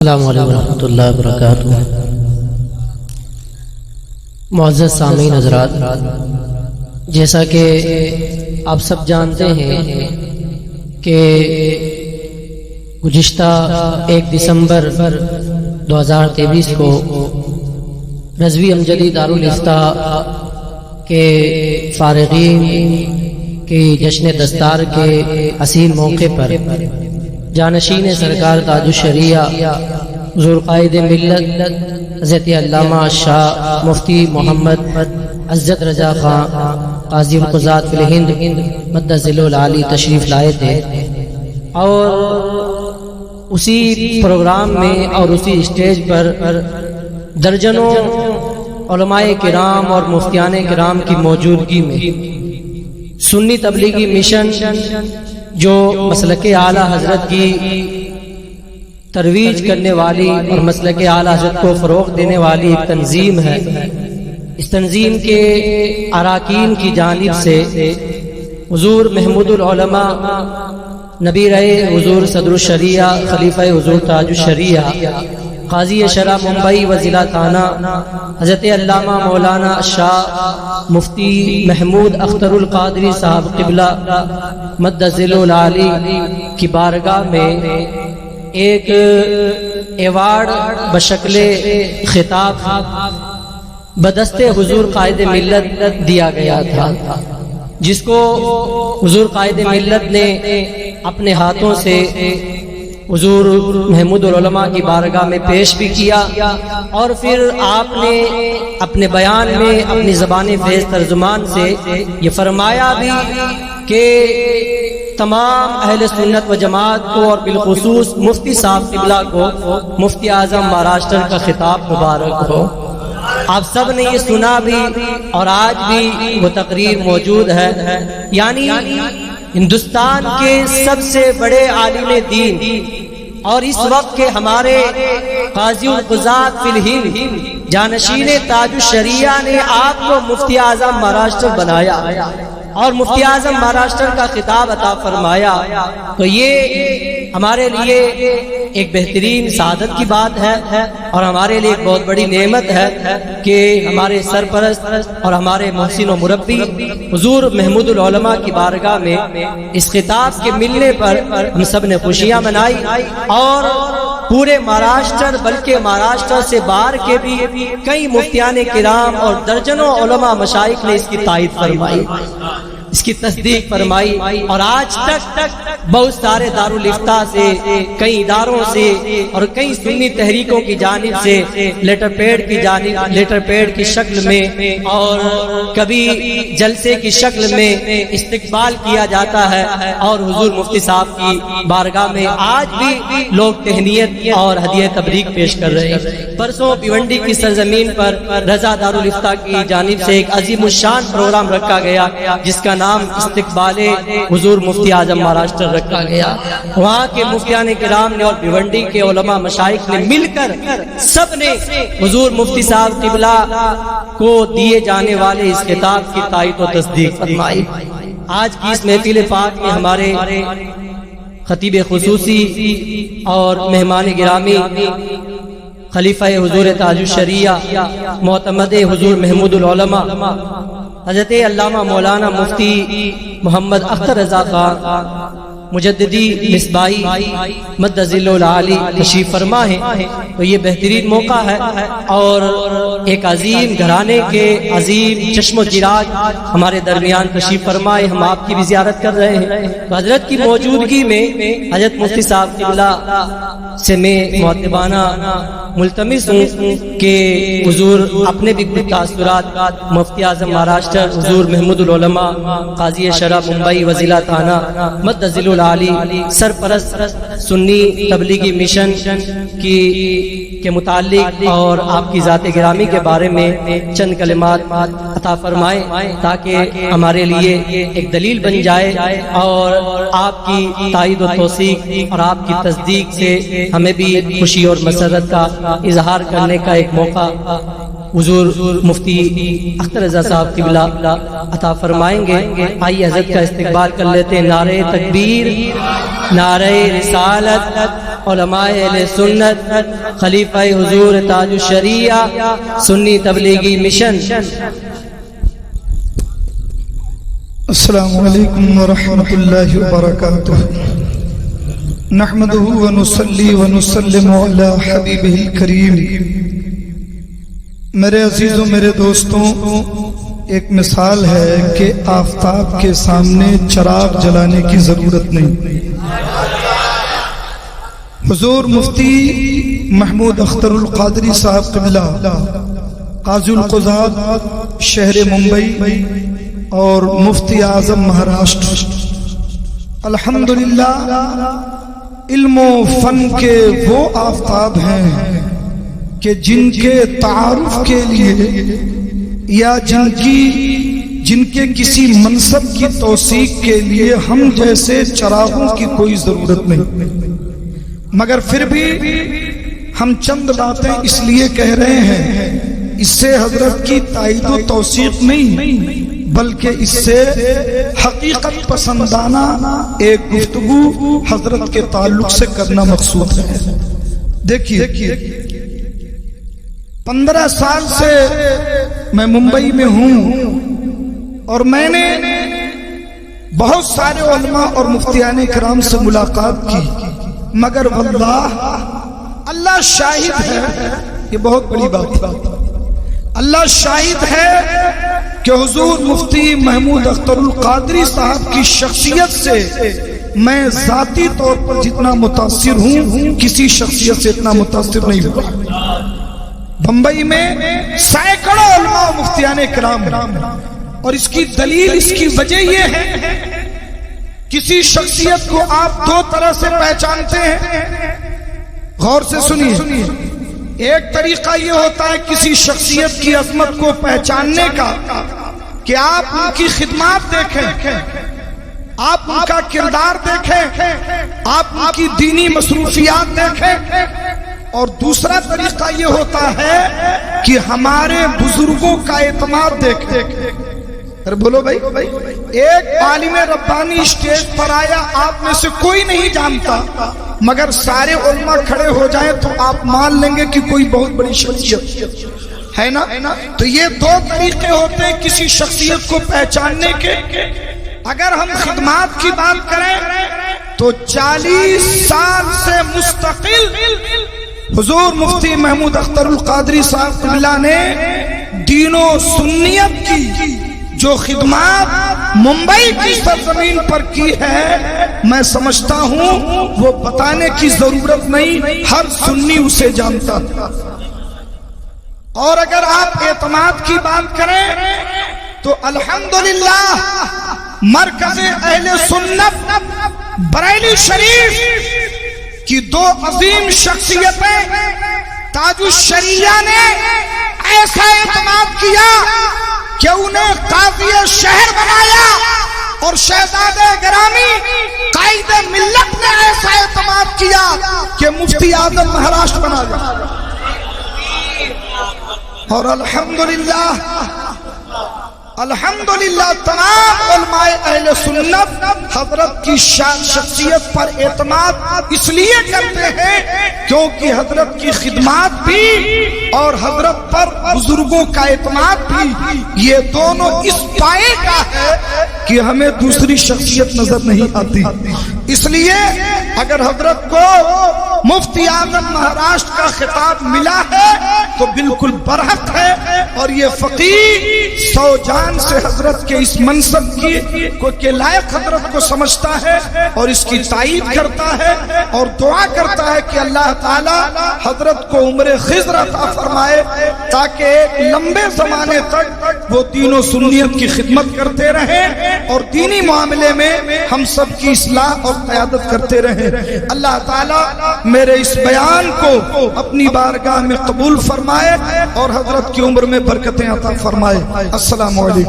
السلام علیکم ورحمۃ اللہ وبرکاتہ۔ معزز سامعین حضرات، جیسا کہ آپ سب جانتے ہیں کہ گزشتہ 1 دسمبر 2023 کو رضوی امجدی دارالافتاء کے فارغین کی جشن دستار کے حسین موقع پر جانشین سرکار تاج الشریعہ حضور قائد ملت حضرت علامہ شاہ مفتی محمد عزت رضا خان قاضی القضات فی الہند مد ظلہ العالی تشریف لائے تھے، اور اسی پروگرام میں اور اسی اسٹیج پر درجنوں علماء کرام اور مفتیان کرام کی موجودگی میں سنی تبلیغی مشن جو مسلک اعلیٰ حضرت کی ترویج کرنے والی اور مسلک اعلیٰ حضرت کو فروغ دینے والی ایک تنظیم ہے، اس تنظیم کے اراکین کی جانب سے حضور محمود العلماء نبی رہے حضور صدر الشریعہ خلیفہ حضور تاج الشریعہ قاضی شرع ممبئی و ضلع تھانہ حضرت علامہ مولانا شاہ مفتی محمود اختر القادری صاحب قبلہ مد ظلہ العالی کی بارگاہ میں ایک ایوارڈ بشکل خطاب بدست حضور قائد ملت دیا گیا تھا، جس کو حضور قائد ملت نے اپنے ہاتھوں سے حضور محمود العلماء کی بارگاہ میں پیش بھی کیا، اور پھر آپ نے اپنے بیان میں اپنی زبان فیض ترجمان سے یہ فرمایا بھی کہ تمام اہل سنت و جماعت کو اور بالخصوص مفتی صاحب قبلہ کو مفتی اعظم مہاراشٹر کا خطاب مبارک ہو۔ آپ سب نے یہ سنا بھی اور آج بھی وہ تقریر موجود ہے، یعنی ہندوستان کے سب سے بڑے عالم دین اور اس وقت کے ہمارے قاضی القضات فی الہند جانشین تاج الشریعہ نے آپ کو مفتی اعظم مہاراشٹر بنایا اور مفتی اعظم مہاراشٹر کا خطاب عطا فرمایا، تو یہ ہمارے لیے ایک بہترین سعادت کی بات ہے اور ہمارے لیے ایک بہت بڑی نعمت ہے کہ ہمارے سرپرست اور ہمارے محسن و مربی حضور محمود العلماء کی بارگاہ میں اس خطاب کے ملنے پر ہم سب نے خوشیاں منائی، اور پورے مہاراشٹر بلکہ مہاراشٹر سے باہر کے بھی کئی مفتیان کرام اور درجنوں علماء مشائخ نے اس کی تائید فرمائی، اس کی تصدیق فرمائی، اور آج تک بہت سارے دارالافتاء سے کئی اداروں سے اور کئی سنی تحریکوں کی جانب سے لیٹر پیڈ کی شکل میں اور کبھی جلسے کی شکل میں استقبال کیا جاتا ہے، اور حضور مفتی صاحب کی بارگاہ میں آج بھی لوگ تہنیت اور ہدیہ تبریک پیش کر رہے ہیں۔ پرسوں بھیونڈی کی سرزمین پر رضا دارالافتاء کی جانب سے ایک عظیم الشان پروگرام رکھا گیا جس کا نام استقبال حضور مفتی اعظم مہاراشٹر رکھا گیا۔ وہاں کے مفتیان کرام نے اور بھیونڈی کے علماء مشائخ نے مل کر سب نے حضور مفتی صاحب قبلہ کو دیے جانے والے اس خطاب کی تائید و تصدیق فرمائی۔ آج کی اس محفل پاک میں ہمارے خطیب خصوصی اور مہمان گرامی خلیفہ حضور تاج الشریعہ معتمد حضور محمود العلماء حضرت علامہ مولانا مفتی محمد اختر رضا خان مجددی مصباحی مد ظلہ العالی تشریف فرما ہے، تو یہ بہترین موقع ہے، اور ایک عظیم گھرانے کے عظیم چشم و چراغ ہمارے درمیان تشریف فرمائے، ہم آپ کی بھی زیارت کر رہے ہیں، تو حضرت کی موجودگی میں حضرت مفتی صاحب قبلہ سے میں معتبانہ ملتمس ہوں کہ حضور اپنے بھی کچھ تاثرات مفتی اعظم مہاراشٹر حضور محمود العلماء قاضی شرع ممبئی و ضلع تھانہ مد ظلہ العالی سرپرست سنی تبلیغی مشن کے متعلق اور آپ کی ذات گرامی کے بارے میں چند کلمات عطا فرمائیں، تاکہ ہمارے لیے ایک دلیل بن جائے اور آپ کی تائید و توثیق اور آپ کی تصدیق سے ہمیں بھی خوشی اور مسرت کا اظہار کرنے کا ایک موقع حضور مفتی اختر رضا صاحب قبلہ عطا فرمائیں گے۔ آئیے حضرت کا استقبال کر لیتے ہیں۔ نعرہ تکبیر، نعرہ رسالت، علماء اہل سنت، خلیفہ حضور تاج الشریعہ، سنی تبلیغی مشن۔ السلام علیکم ورحمۃ اللہ وبرکاتہ۔ نحمده ونصلی ونسلم علی حبیبہ الکریم۔ میرے عزیزوں، میرے دوستوں، ایک مثال ہے کہ آفتاب کے سامنے چراغ جلانے کی ضرورت نہیں۔ حضور مفتی محمود اختر القادری صاحب قبلہ، قاضی القضات شہر ممبئی اور مفتی اعظم مہاراشٹر، الحمدللہ علم و فن کے وہ آفتاب ہیں کہ جن کے تعارف کے لیے یا جن کے کسی منصب کی توثیق کے لیے ہم جیسے چراغوں کی کوئی ضرورت نہیں، مگر پھر بھی ہم چند باتیں اس لیے کہہ رہے ہیں، اس سے حضرت کی تائید و توثیق نہیں بلکہ اس سے حقیقت پسندانہ ایک گفتگو حضرت کے تعلق سے کرنا مقصود ہے۔ دیکھیے 15 سال سے میں ممبئی میں ہوں اور میں نے بہت سارے علماء اور مفتیان کرام سے ملاقات کی، مگر واللہ اللہ شاہد ہے، یہ بہت بڑی بات ہے، اللہ شاہد ہے کہ حضور مفتی محمود اختر القادری صاحب کی شخصیت سے میں ذاتی طور پر جتنا متاثر ہوں کسی شخصیت سے اتنا متاثر نہیں ہوا۔ بمبئی میں سینکڑوں علماء و مفتیان کرام، اور اس کی دلیل، اس کی وجہ یہ ہے، کسی شخصیت کو آپ دو طرح سے پہچانتے ہیں، غور سے سنیے۔ ایک طریقہ یہ ہوتا ہے کسی شخصیت کی عظمت کو پہچاننے کا کہ آپ ان کی خدمات دیکھیں، آپ ان کا کردار دیکھیں، آپ ان کی دینی مصروفیات دیکھیں، اور دوسرا طریقہ یہ ہوتا ہے کہ ہمارے بزرگوں کا اعتماد دیکھیں۔ بولو بھائی، ایک عالم ربانی اسٹیج پر آیا، آپ میں سے کوئی نہیں جانتا، مگر سارے علماء کھڑے ہو جائیں تو آپ مان لیں گے کہ کوئی بہت بڑی شخصیت ہے نا۔ تو یہ دو طریقے ہوتے ہیں کسی شخصیت کو پہچاننے کے۔ اگر ہم خدمات کی بات کریں تو 40 سال سے مستقل حضور مفتی محمود اختر القادری صاحب قبلہ نے دین و سنیت کی جو خدمات ممبئی کی سرزمین پر کی ہے، میں سمجھتا ہوں وہ بتانے کی ضرورت نہیں، ہر سنی اسے جانتا تھا۔ اور اگر آپ اعتماد کی بات کریں تو الحمدللہ مرکز اہل سنت بریلی شریف کی دو عظیم شخصیتیں تاج الشریعہ نے ایسا اعتماد کیا کہ انہیں قاضی شہر بنایا، اور شہزادہ گرامی قائد ملت نے ایسا اعتماد کیا کہ مفتی اعظم مہاراشٹر بنا دیا۔ اور الحمدللہ تمام علماء اہل سنت حضرت کی شخصیت پر اعتماد اس لیے کرتے ہیں کیونکہ حضرت کی خدمات بھی اور حضرت پر بزرگوں کا اعتماد بھی، یہ دونوں اس پائے کا ہے کہ ہمیں دوسری شخصیت نظر نہیں آتی۔ اس لیے اگر حضرت کو مفتی اعظم مہاراشٹر کا خطاب ملا ہے تو بالکل برحق ہے، اور یہ فقیر 100 جان سے حضرت کے اس منصب کے لائق حضرت کو سمجھتا ہے اور اس کی تائید کرتا ہے، اور دعا کرتا ہے کہ اللہ تعالی حضرت کو عمر خضر عطا فرمائے تاکہ ایک لمبے زمانے تک وہ دین و سنیت کی خدمت کرتے رہیں اور دینی معاملے میں ہم سب کی اصلاح اور قیادت کرتے رہیں۔ اللہ تعالی میرے اس بیان کو اپنی بارگاہ میں قبول فرمائے اور حضرت کی عمر میں برکتیں عطا فرمائے۔ السلام علیکم۔